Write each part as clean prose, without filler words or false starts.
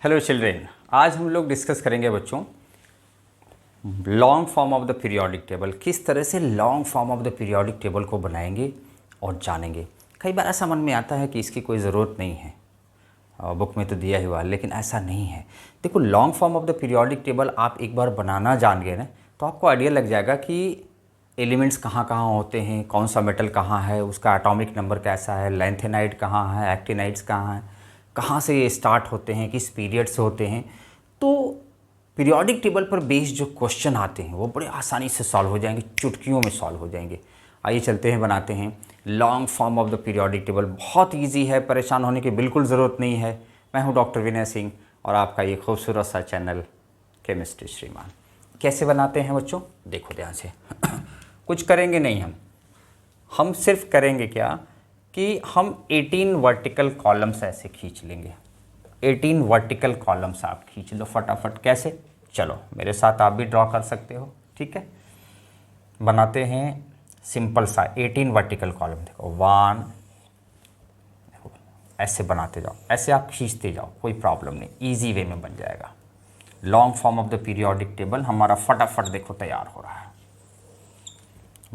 Hello children, आज हम लोग डिस्कस करेंगे बच्चों long form of the periodic table. किस तरह से long form of the periodic table को बनाएंगे और जानेंगे। कई बार ऐसा मन में आता है कि इसकी कोई ज़रूरत नहीं है, बुक में तो दिया ही हुआ, लेकिन ऐसा नहीं है। देखो, long form of the periodic table आप एक बार बनाना जान गए ना तो आपको आइडिया लग जाएगा कि एलिमेंट्स कहाँ कहाँ होते हैं, कौन सा मेटल कहाँ है, उसका एटॉमिक नंबर कैसा है, लेंथेनाइड कहाँ है, एक्टिनाइड्स कहाँ है, कहाँ से ये स्टार्ट होते हैं, किस पीरियड से होते हैं। तो पीरियोडिक टेबल पर बेस्ड जो क्वेश्चन आते हैं वो बड़े आसानी से सॉल्व हो जाएंगे, चुटकियों में सॉल्व हो जाएंगे। आइए चलते हैं, बनाते हैं long form of the periodic table. बहुत ईजी है, परेशान होने की बिल्कुल ज़रूरत नहीं है। मैं हूँ डॉक्टर विनय सिंह और आपका ये खूबसूरत सा चैनल केमिस्ट्री श्रीमान। कैसे बनाते हैं बच्चों, देखो ध्यान से। कुछ करेंगे नहीं, हम सिर्फ करेंगे क्या कि हम 18 वर्टिकल कॉलम्स ऐसे खींच लेंगे। 18 वर्टिकल कॉलम्स आप खींच लो फटाफट। कैसे, चलो मेरे साथ आप भी ड्रॉ कर सकते हो, ठीक है। बनाते हैं सिंपल सा 18 वर्टिकल कॉलम। देखो 1, देखो ऐसे बनाते जाओ, ऐसे आप खींचते जाओ, कोई प्रॉब्लम नहीं, ईजी वे में बन जाएगा। Long form of the periodic table हमारा फटाफट देखो तैयार हो रहा है।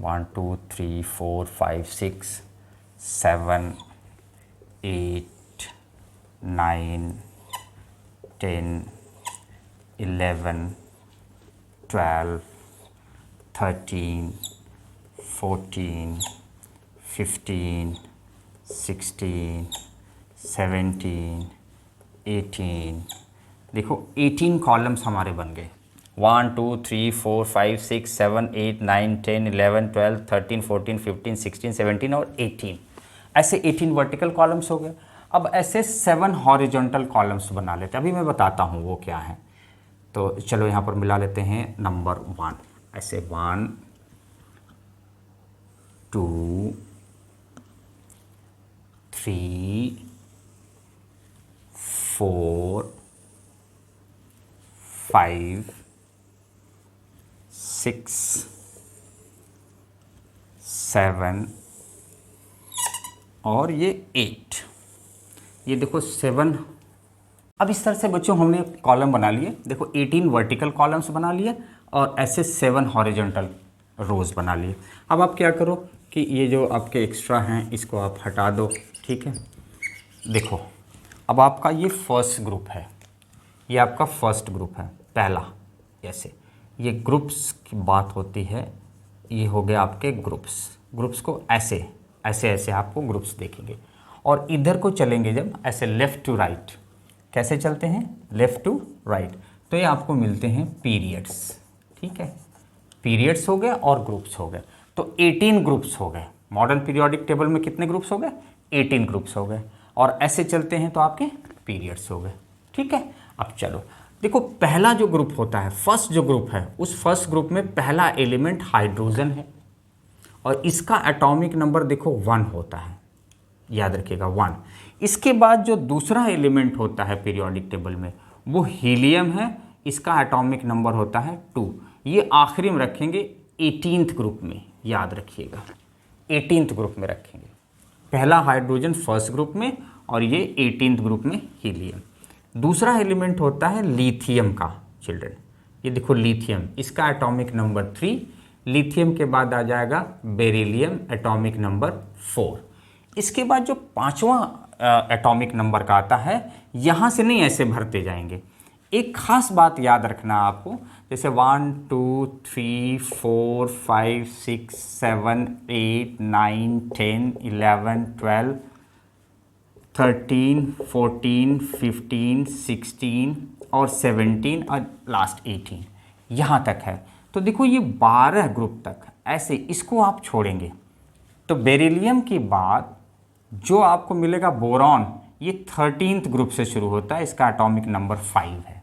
1 2 3 4 5 6 7 8 9 10 11 12 13 14 15 16 17 18। देखो 18 कॉलम्स हमारे बन गए। 1 2 3 4 5 6 7 8 9 10 11 12 13 14 15 16 17 और 18। ऐसे 18 वर्टिकल कॉलम्स हो गए। अब ऐसे 7 हॉरिजॉन्टल कॉलम्स बना लेते हैं। अभी मैं बताता हूँ वो क्या है। तो चलो यहाँ पर मिला लेते हैं नंबर 1। ऐसे 1 2 3 4 5 6 7 और ये 8। ये देखो 7। अब इस तरह से बच्चों हमने कॉलम बना लिए। देखो 18 वर्टिकल कॉलम्स बना लिए और ऐसे 7 हॉरिजॉन्टल रोज बना लिए। अब आप क्या करो कि ये जो आपके एक्स्ट्रा हैं इसको आप हटा दो, ठीक है। देखो अब आपका ये फर्स्ट ग्रुप है, ये आपका फर्स्ट ग्रुप है पहला। ऐसे ये ग्रुप्स की बात होती है, ये हो गया आपके ग्रुप्स को ऐसे ऐसे ऐसे आपको ग्रुप्स देखेंगे। और इधर को चलेंगे जब ऐसे लेफ़्ट टू राइट, कैसे चलते हैं, लेफ़्ट टू राइट, तो ये आपको मिलते हैं पीरियड्स, ठीक है। पीरियड्स हो गए और ग्रुप्स हो गए, तो 18 ग्रुप्स हो गए। मॉडर्न पीरियोडिक टेबल में कितने ग्रुप्स हो गए, 18 ग्रुप्स हो गए। और ऐसे चलते हैं तो आपके पीरियड्स हो गए, ठीक है। अब चलो देखो, पहला जो ग्रुप होता है, फर्स्ट जो ग्रुप है, उस फर्स्ट ग्रुप में पहला एलिमेंट हाइड्रोजन है और इसका एटॉमिक नंबर देखो 1 होता है, याद रखिएगा 1। इसके बाद जो दूसरा एलिमेंट होता है पीरियोडिक टेबल में वो हीलियम है, इसका एटॉमिक नंबर होता है 2। ये आखिरी में रखेंगे 18th ग्रुप में, याद रखिएगा 18th ग्रुप में रखेंगे। पहला हाइड्रोजन फर्स्ट ग्रुप में और ये 18th ग्रुप में हीलियम। दूसरा एलिमेंट होता है लिथियम का, चिल्ड्रन ये देखो लिथियम, इसका एटॉमिक नंबर 3। लिथियम के बाद आ जाएगा बेरिलियम, एटॉमिक नंबर 4। इसके बाद जो पांचवा एटॉमिक नंबर का आता है, यहाँ से नहीं ऐसे भरते जाएंगे। एक खास बात याद रखना आपको, जैसे 1 2 3 4 5 6 7 8 9 10 11 12 13 14 15 16 और 17 और लास्ट 18, यहाँ तक है। तो देखो ये 12 ग्रुप तक ऐसे इसको आप छोड़ेंगे। तो बेरिलियम के बाद जो आपको मिलेगा बोरॉन, ये 13th ग्रुप से शुरू होता है, इसका एटॉमिक नंबर 5 है।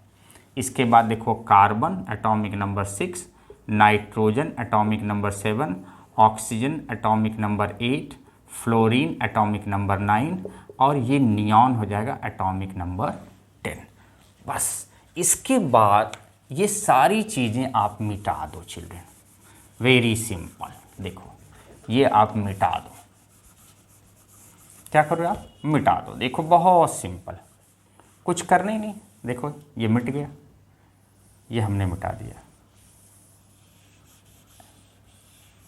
इसके बाद देखो carbon, atomic number 6, nitrogen, atomic number 7, oxygen, atomic number 8, fluorine, atomic number 9 और ये नियॉन हो जाएगा एटॉमिक नंबर 10। बस इसके बाद ये सारी चीज़ें आप मिटा दो चिल्ड्रन, वेरी सिंपल। देखो ये आप मिटा दो, क्या करो आप, मिटा दो। देखो बहुत सिंपल, कुछ करना ही नहीं, देखो ये मिट गया, ये हमने मिटा दिया,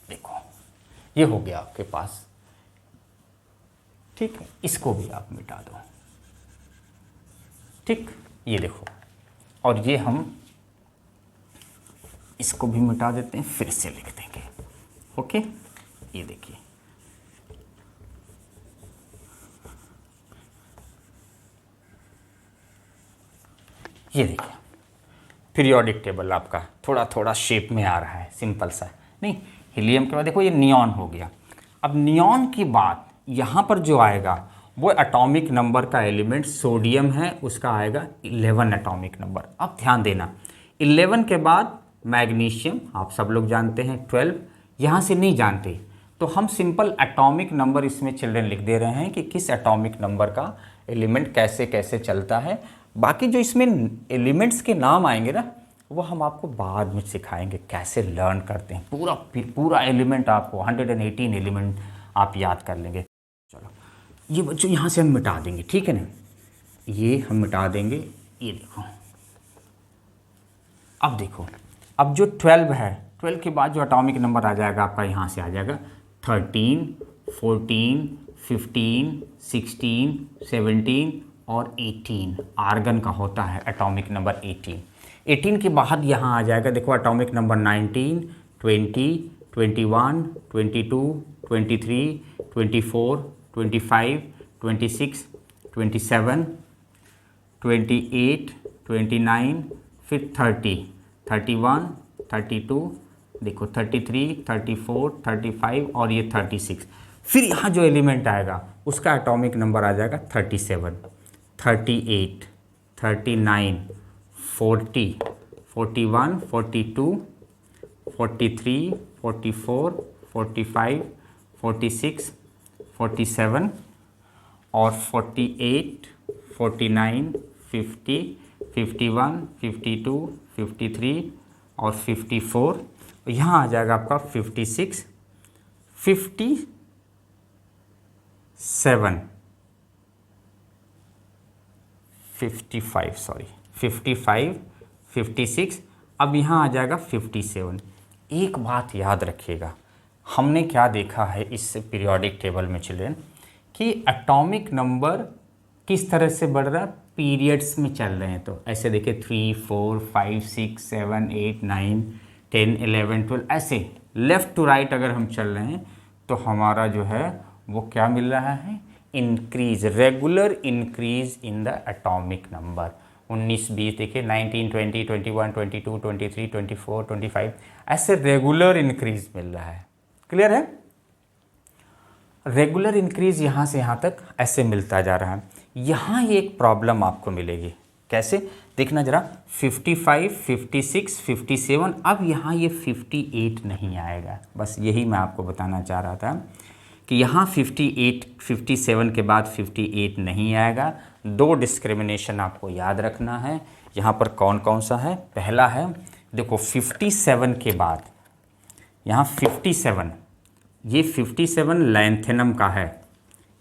देखो ये हो गया आपके पास। ठीक है, इसको भी आप मिटा दो। ठीक, ये देखो, और ये हम इसको भी मिटा देते हैं, फिर से लिख देंगे। ओके, ये देखिए, ये देखिए पीरियोडिक टेबल आपका थोड़ा थोड़ा शेप में आ रहा है, सिंपल सा। नहीं, हीलियम के बाद देखो ये नियॉन हो गया। अब नियॉन के बाद यहाँ पर जो आएगा वो एटॉमिक नंबर का एलिमेंट सोडियम है, उसका आएगा 11 एटॉमिक नंबर। अब ध्यान देना, 11 के बाद मैग्नीशियम, आप सब लोग जानते हैं 12, यहाँ से नहीं जानते तो हम सिंपल एटॉमिक नंबर इसमें चिल्ड्रन लिख दे रहे हैं कि किस एटॉमिक नंबर का एलिमेंट कैसे कैसे चलता है। बाकी जो इसमें एलिमेंट्स के नाम आएंगे ना, वो हम आपको बाद में सिखाएंगे कैसे लर्न करते हैं। पूरा एलिमेंट आपको 118 एलिमेंट आप याद कर लेंगे। चलो ये बच्चों यहाँ से हम मिटा देंगे, ठीक है ना, ये हम मिटा देंगे। ये देखो, अब देखो, अब जो 12 है, 12 के बाद जो एटॉमिक नंबर आ जाएगा आपका यहाँ से आ जाएगा 13, 14, 15, 16, 17 और 18। आर्गन का होता है एटॉमिक नंबर 18। 18 के बाद यहाँ आ जाएगा, देखो एटॉमिक नंबर 19, 20, 21, 22, 23, 24, 25, 26, 27, 28, 29, फिर 30, 31, 32, देखो 33, 34, 35 और ये 36। फिर यहाँ जो एलिमेंट आएगा उसका एटॉमिक नंबर आ जाएगा 37, 38, 39, 40, 41, 42, 43, 44, 45, 46, 47 और 48, 49, 50, 51, 52, 53 और 54। यहाँ आ जाएगा आपका 56, 57, 55, सॉरी 55, 56। अब यहाँ आ जाएगा 57। एक बात याद रखिएगा, हमने क्या देखा है इस पीरियोडिक टेबल में चिल्ड्रन, कि एटॉमिक नंबर किस तरह से बढ़ रहा है, पीरियड्स में चल रहे हैं। तो ऐसे देखिए 3, 4, 5, 6, 7, 8, 9, 10, 11, 12, ऐसे लेफ़्ट टू राइट अगर हम चल रहे हैं तो हमारा जो है वो क्या मिल रहा है, increase, regular increase in the atomic number. 19, 20 देखिए 19, 20, 21, 22, 23, 24, 25, ऐसे रेगुलर इंक्रीज मिल रहा है। क्लियर है, रेगुलर इंक्रीज यहाँ से यहाँ तक ऐसे मिलता जा रहा है। यहाँ ये एक प्रॉब्लम आपको मिलेगी, कैसे देखना जरा, 55, 56, 57, अब यहाँ ये 58 नहीं आएगा। बस यही मैं आपको बताना चाह रहा था कि यहाँ 58, 57 के बाद 58 नहीं आएगा। दो डिस्क्रिमिनेशन आपको याद रखना है। यहाँ पर कौन कौन सा है, पहला है देखो 57 के बाद यहाँ 57, ये 57 लैंथेनम का है,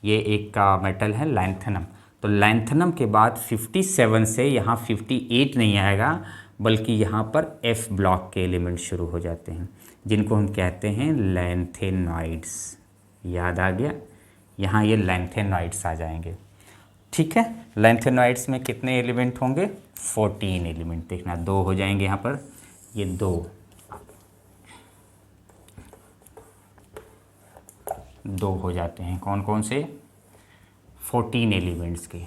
ये एक का मेटल है लैंथेनम। तो लैंथेनम के बाद 57 से यहाँ 58 नहीं आएगा, बल्कि यहाँ पर F ब्लॉक के एलिमेंट शुरू हो जाते हैं, जिनको हम कहते हैं लैंथेनॉइड्स। याद आ गया, यहाँ ये लैंथेनॉइड्स आ जाएंगे। ठीक है, लैंथेनॉइड्स में कितने एलिमेंट होंगे, 14 एलिमेंट। देखना 2 हो जाएंगे यहाँ पर, ये 2 हो जाते हैं। कौन कौन से, 14 एलिमेंट्स के,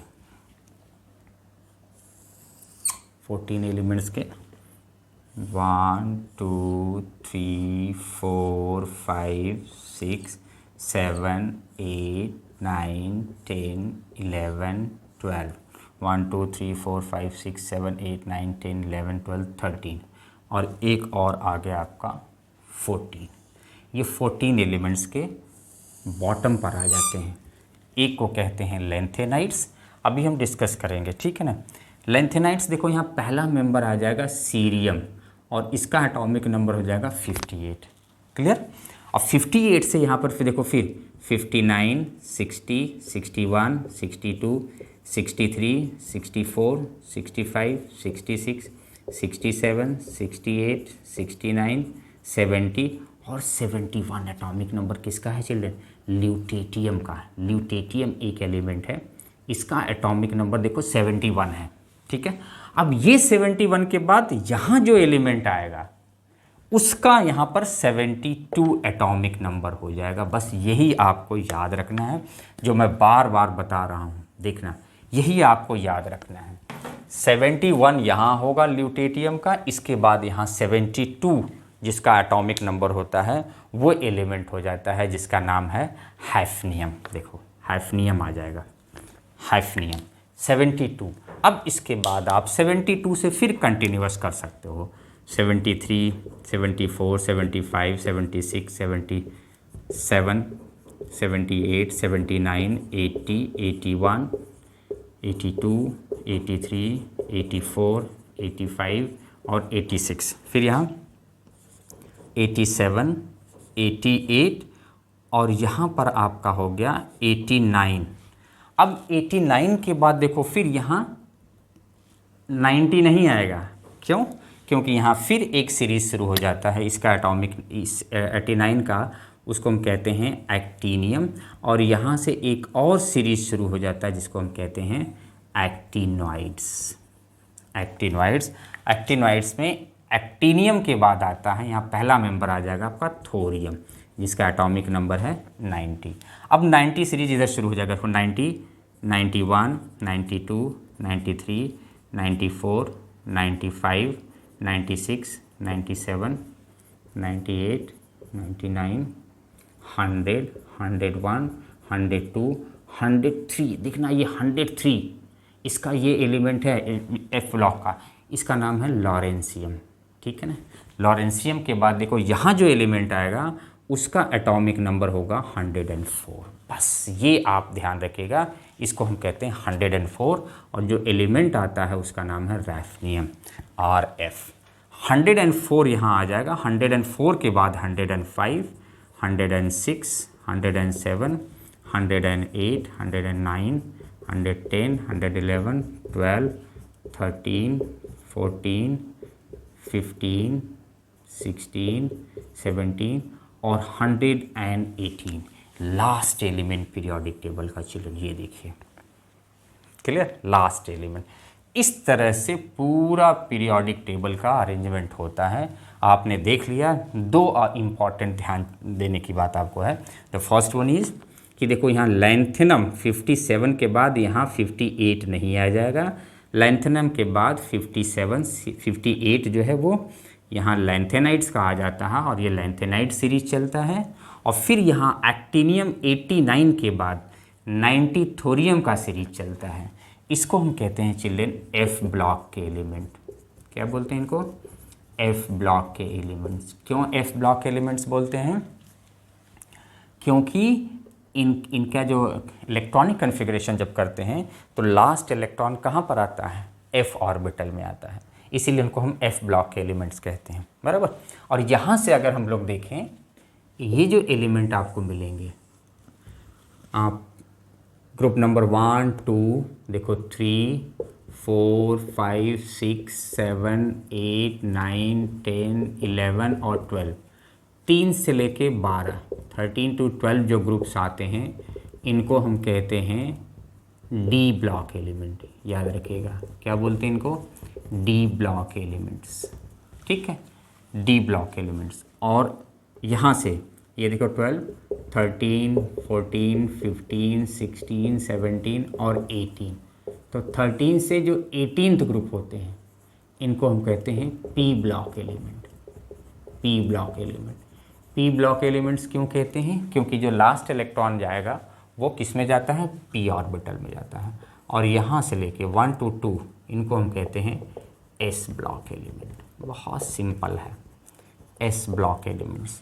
14 एलिमेंट्स के 1, 2, 3, 4, 5, 6, 7, 8, 9, 10, 11, 12, 1, 2, 3, 4, 5, 6, 7, 8, 9, 10, 11, 12, 13 और एक और आ गया आपका 14। ये 14 एलिमेंट्स के बॉटम पर आ जाते हैं, एक को कहते हैं लैंथेनाइड्स। अभी हम डिस्कस करेंगे, ठीक है ना। लैंथेनाइड्स देखो यहाँ पहला मेंबर आ जाएगा सीरियम और इसका एटॉमिक नंबर हो जाएगा 58। क्लियर। और 58 से यहाँ पर फिर देखो फिर 59, 60, 61, 62, 63, 64, 65, 66, 67, 68, 69, 70 और 71 एटॉमिक नंबर किसका है चिल्ड्रन? ल्यूटेटियम का। ल्यूटेटियम एक एलिमेंट है, इसका एटॉमिक नंबर देखो 71 है। ठीक है, अब ये 71 के बाद यहाँ जो एलिमेंट आएगा उसका यहाँ पर 72 एटॉमिक नंबर हो जाएगा। बस यही आपको याद रखना है, जो मैं बार बार बता रहा हूँ, देखना यही आपको याद रखना है। 71 यहाँ होगा ल्यूटेटियम का, इसके बाद यहाँ 72 जिसका एटॉमिक नंबर होता है वो एलिमेंट हो जाता है जिसका नाम है हैफनियम। देखो हैफनियम आ जाएगा, हैफनियम 72। अब इसके बाद आप 72 से फिर कंटिन्यूअस कर सकते हो, 73, 74, 75, 76, 77, 78, 79, 80, 81, 82, 83, 84, 85 और 86। फिर यहाँ 87, 88 और यहाँ पर आपका हो गया 89। अब 89 के बाद देखो फिर यहाँ 90 नहीं आएगा। क्यों? क्योंकि यहाँ फिर एक सीरीज़ शुरू हो जाता है इसका एटॉमिक, इस 89 का, उसको हम कहते हैं एक्टीनियम। और यहाँ से एक और सीरीज़ शुरू हो जाता है जिसको हम कहते हैं एक्टिनॉइड्स। एक्टिनॉइड्स, एक्टिनॉइड्स में एक्टीनियम के बाद आता है, यहाँ पहला मेंबर आ जाएगा आपका थोरियम जिसका एटॉमिक नंबर है 90। अब 90 सीरीज इधर शुरू हो जाएगा, फिर 90, 91, 92, 93, 94, 95, 96, 97, 98, 99, 100, 101, 102, 103। देखना ये 103 इसका ये एलिमेंट है एफ ब्लॉक का, इसका नाम है लॉरेंशियम। ठीक है ना, लॉरेंशियम के बाद देखो यहाँ जो एलिमेंट आएगा उसका एटॉमिक नंबर होगा 104। बस ये आप ध्यान रखिएगा, इसको हम कहते हैं 104 और जो एलिमेंट आता है उसका नाम है रैफनियम, RF। 104 यहाँ आ जाएगा, 104 के बाद 105, 106, 107, 108, 109, 110, 111, 12, 13, 14, 15, 16, 17 और 118 लास्ट एलिमेंट पीरियोडिक टेबल का। चिल्ड्रन ये देखिए, क्लियर, लास्ट एलिमेंट। इस तरह से पूरा पीरियोडिक टेबल का अरेंजमेंट होता है। आपने देख लिया, दो इम्पॉर्टेंट ध्यान देने की बात आपको है। द फर्स्ट वन इज़ कि देखो यहाँ लैंथेनम 57 के बाद यहाँ 58 नहीं आ जाएगा, लैंथेनम के बाद 58 जो है वो यहाँ लैंथेनाइड्स का आ जाता है और ये लैंथेनाइड सीरीज चलता है। और फिर यहाँ एक्टीनियम 89 के बाद 90 थोरियम का सीरीज चलता है। इसको हम कहते हैं चिल्ड्रन एफ ब्लॉक के एलिमेंट। क्या बोलते हैं इनको? एफ ब्लॉक के एलिमेंट्स। क्यों एफ ब्लॉक के एलिमेंट्स बोलते हैं? क्योंकि इनका जो इलेक्ट्रॉनिक कन्फिग्रेशन जब करते हैं तो लास्ट इलेक्ट्रॉन कहाँ पर आता है? एफ ऑर्बिटल में आता है, इसीलिए उनको हम एफ ब्लॉक के एलिमेंट्स कहते हैं, बराबर। और यहाँ से अगर हम लोग देखें, ये जो एलिमेंट आपको मिलेंगे, आप ग्रुप नंबर 1, 2 देखो 3, 4, 5, 6, 7, 8, 9, 10, 11 और 12, 3 से लेके 12, 13 to 12 जो ग्रुप्स आते हैं इनको हम कहते हैं डी ब्लॉक एलिमेंट। याद रखिएगा, क्या बोलते हैं इनको? D block elements. ठीक है, डी ब्लॉक एलिमेंट्स। और यहाँ से ये देखो 12, 13, 14, 15, 16, 17 और 18। तो 13 से जो 18th ग्रुप होते हैं इनको हम कहते हैं P block element. P block element. P block elements क्यों कहते हैं? क्योंकि जो लास्ट इलेक्ट्रॉन जाएगा वो किस में जाता है? पी ऑर्बिटल में जाता है। और यहाँ से लेके 1 to 2 इनको हम कहते हैं एस ब्लॉक एलिमेंट। बहुत सिंपल है, एस ब्लॉक एलिमेंट्स।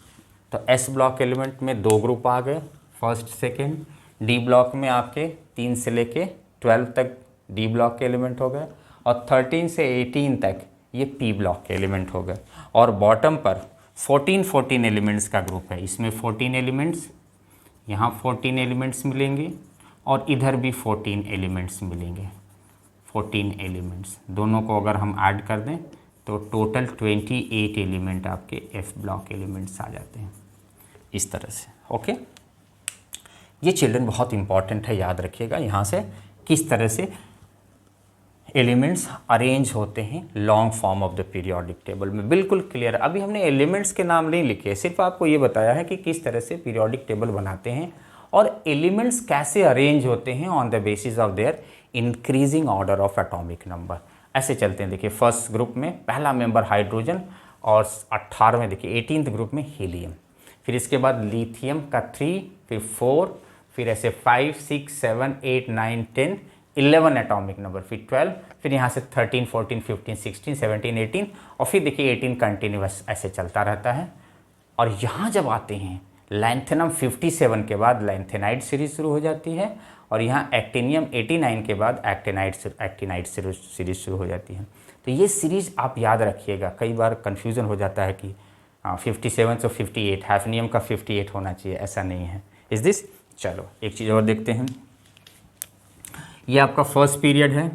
तो एस ब्लॉक एलिमेंट में 2 ग्रुप आ गए, फर्स्ट सेकेंड। डी ब्लॉक में आपके 3 से लेके 12 तक डी ब्लॉक के एलिमेंट हो गए और 13 से 18 तक ये पी ब्लॉक के एलिमेंट हो गए। और बॉटम पर 14 एलिमेंट्स का ग्रुप है, इसमें 14 एलिमेंट्स, यहाँ 14 एलिमेंट्स मिलेंगे और इधर भी 14 एलिमेंट्स मिलेंगे। 14 एलिमेंट्स दोनों को अगर हम ऐड कर दें तो टोटल 28 एलिमेंट आपके एफ ब्लॉक एलिमेंट्स आ जाते हैं इस तरह से। ओके, ये चिल्ड्रन बहुत इंपॉर्टेंट है, याद रखिएगा यहाँ से किस तरह से एलिमेंट्स अरेंज होते हैं long form of the periodic table में। बिल्कुल क्लियर। अभी हमने एलिमेंट्स के नाम नहीं लिखे, सिर्फ आपको ये बताया है कि किस तरह से पीरियोडिक टेबल बनाते हैं और एलिमेंट्स कैसे अरेंज होते हैं on the basis of their increasing order of atomic number. ऐसे चलते हैं, देखिए फर्स्ट ग्रुप में पहला मेंबर हाइड्रोजन और 18वें देखिए 18th ग्रुप में हीलियम, फिर इसके बाद लिथियम का 3, फिर 4, फिर ऐसे 5, 6, 7, 8, 9, 10, 11 एटॉमिक नंबर, फिर 12, फिर यहाँ से 13, 14, 15, 16, 17, 18 और फिर देखिए 18 कंटिन्यूस ऐसे चलता रहता है। और यहाँ जब आते हैं लैंथेनम 57 के बाद लैंथेनाइड सीरीज शुरू हो जाती है और यहाँ एक्टिनियम 89 के बाद एक्टिनाइड सीरीज शुरू हो जाती है। तो ये सीरीज आप याद रखिएगा, कई बार कन्फ्यूज़न हो जाता है कि 57 से 58, हैफनियम का 58 होना चाहिए, ऐसा नहीं है। इस दिस, चलो एक चीज़ और देखते हैं। ये आपका फर्स्ट पीरियड है,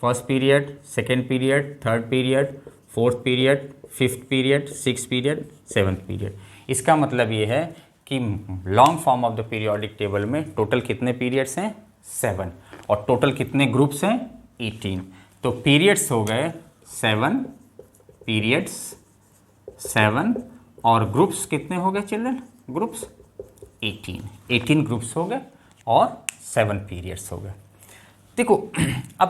first period, second period, third period, fourth period, fifth period, six period, seventh period. इसका मतलब ये है कि long form of the periodic table में टोटल कितने पीरियड्स हैं? 7, और टोटल कितने ग्रुप्स हैं? 18। तो पीरियड्स हो गए 7 पीरियड्स, 7 और ग्रुप्स कितने हो गए चिल्ड्रन? ग्रुप्स 18 ग्रुप्स हो गए और 7 पीरियड्स हो गए। देखो अब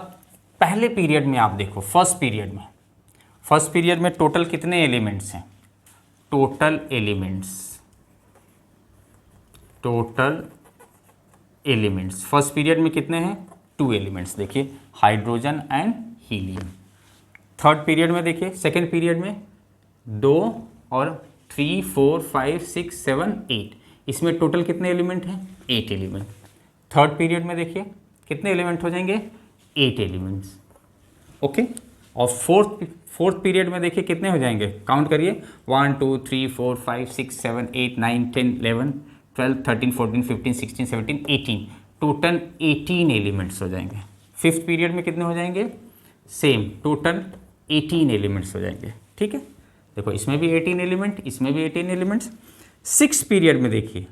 पहले पीरियड में आप देखो, फर्स्ट पीरियड में टोटल कितने एलिमेंट्स हैं? टोटल एलिमेंट्स फर्स्ट पीरियड में कितने हैं? 2 एलिमेंट्स, देखिए hydrogen and helium. Third period में देखिए, सेकेंड पीरियड में 2 और 3, 4, 5, 6, 7, 8, इसमें टोटल कितने एलिमेंट हैं? 8 एलिमेंट। थर्ड पीरियड में देखिए कितने एलिमेंट हो जाएंगे? 8 एलिमेंट्स। ओके, और फोर्थ पीरियड में देखिए कितने हो जाएंगे? काउंट करिए, 1, 2, 3, 4, 5, 6, 7, 8, 9, 10, 11, 12, 13, 14, 15, 16, 17, 18, टोटल 18 एलिमेंट्स हो जाएंगे। फिफ्थ पीरियड में कितने हो जाएंगे? सेम, टोटल 18 एलिमेंट्स हो जाएंगे। ठीक है, देखो इसमें भी 18 एलिमेंट, इसमें भी 18 एलिमेंट्स। सिक्स पीरियड में देखिए,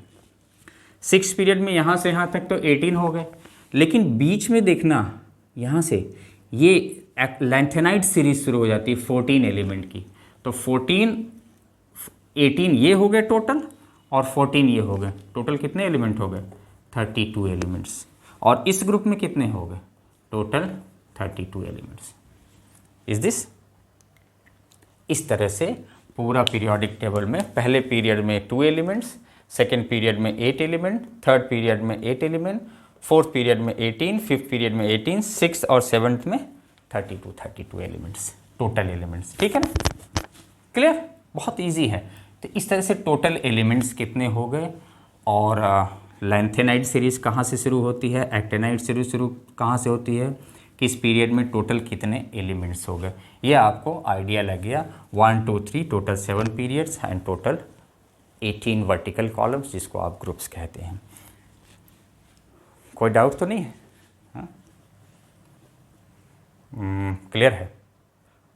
सिक्स पीरियड में यहाँ से यहाँ तक तो 18 हो गए, लेकिन बीच में देखना यहाँ से ये लैंथेनाइड सीरीज शुरू हो जाती है 14 एलिमेंट की। तो 18 ये हो गए टोटल और 14 ये हो गए, टोटल कितने एलिमेंट हो गए? 32 एलिमेंट्स। और इस ग्रुप में कितने हो गए? Total 32 elements. Is this? इस तरह से पूरा पीरियोडिक टेबल में पहले पीरियड में 2 एलिमेंट्स, सेकेंड पीरियड में 8 एलिमेंट, थर्ड पीरियड में 8 एलिमेंट, फोर्थ पीरियड में 18, फिफ्थ पीरियड में 18, सिक्स और सेवन्थ में 32 एलिमेंट्स, टोटल एलिमेंट्स। ठीक है ना? क्लियर? बहुत इजी है। तो इस तरह से टोटल एलिमेंट्स कितने हो गए और लैंथेनाइड सीरीज कहाँ से शुरू होती है, एक्टेनाइड सीरीज शुरू कहाँ से होती है, किस पीरियड में टोटल कितने एलिमेंट्स हो गए, ये आपको आइडिया लग गया। 1, 2, 3 total 7 periods and total 18 vertical columns, जिसको आप ग्रुप्स कहते हैं। कोई डाउट तो नहीं है? हाँ, क्लियर है?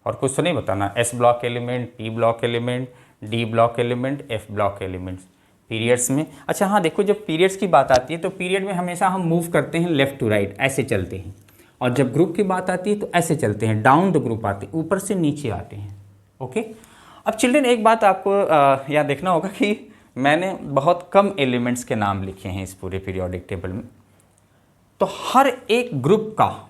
और कुछ तो नहीं बताना? S block element, P block element, D block element, F block elements periods में। अच्छा हाँ, देखो जब पीरियड्स की बात आती है तो पीरियड में हमेशा हम मूव करते हैं लेफ्ट टू राइट, ऐसे चलते हैं, और जब ग्रुप की बात आती है तो ऐसे चलते हैं, डाउन द ग्रुप आते हैं, ऊपर से नीचे आते हैं। ओके, अब चिल्ड्रन एक बात आपको यहाँ देखना होगा कि मैंने बहुत कम एलिमेंट्स के नाम लिखे हैं इस पूरे पीरियोडिक टेबल में। तो हर एक ग्रुप का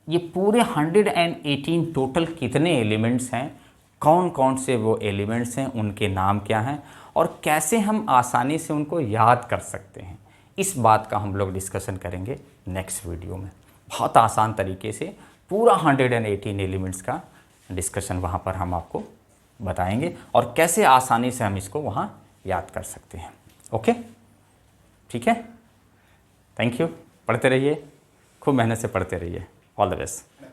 ये पूरे 118 टोटल कितने एलिमेंट्स हैं, कौन कौन से वो एलिमेंट्स हैं, उनके नाम क्या हैं और कैसे हम आसानी से उनको याद कर सकते हैं, इस बात का हम लोग डिस्कशन करेंगे नेक्स्ट वीडियो में। बहुत आसान तरीके से पूरा 118 एलिमेंट्स का डिस्कशन वहाँ पर हम आपको बताएंगे और कैसे आसानी से हम इसको वहाँ याद कर सकते हैं। ओके, ठीक है, थैंक यू। पढ़ते रहिए, खूब मेहनत से पढ़ते रहिए। All the best.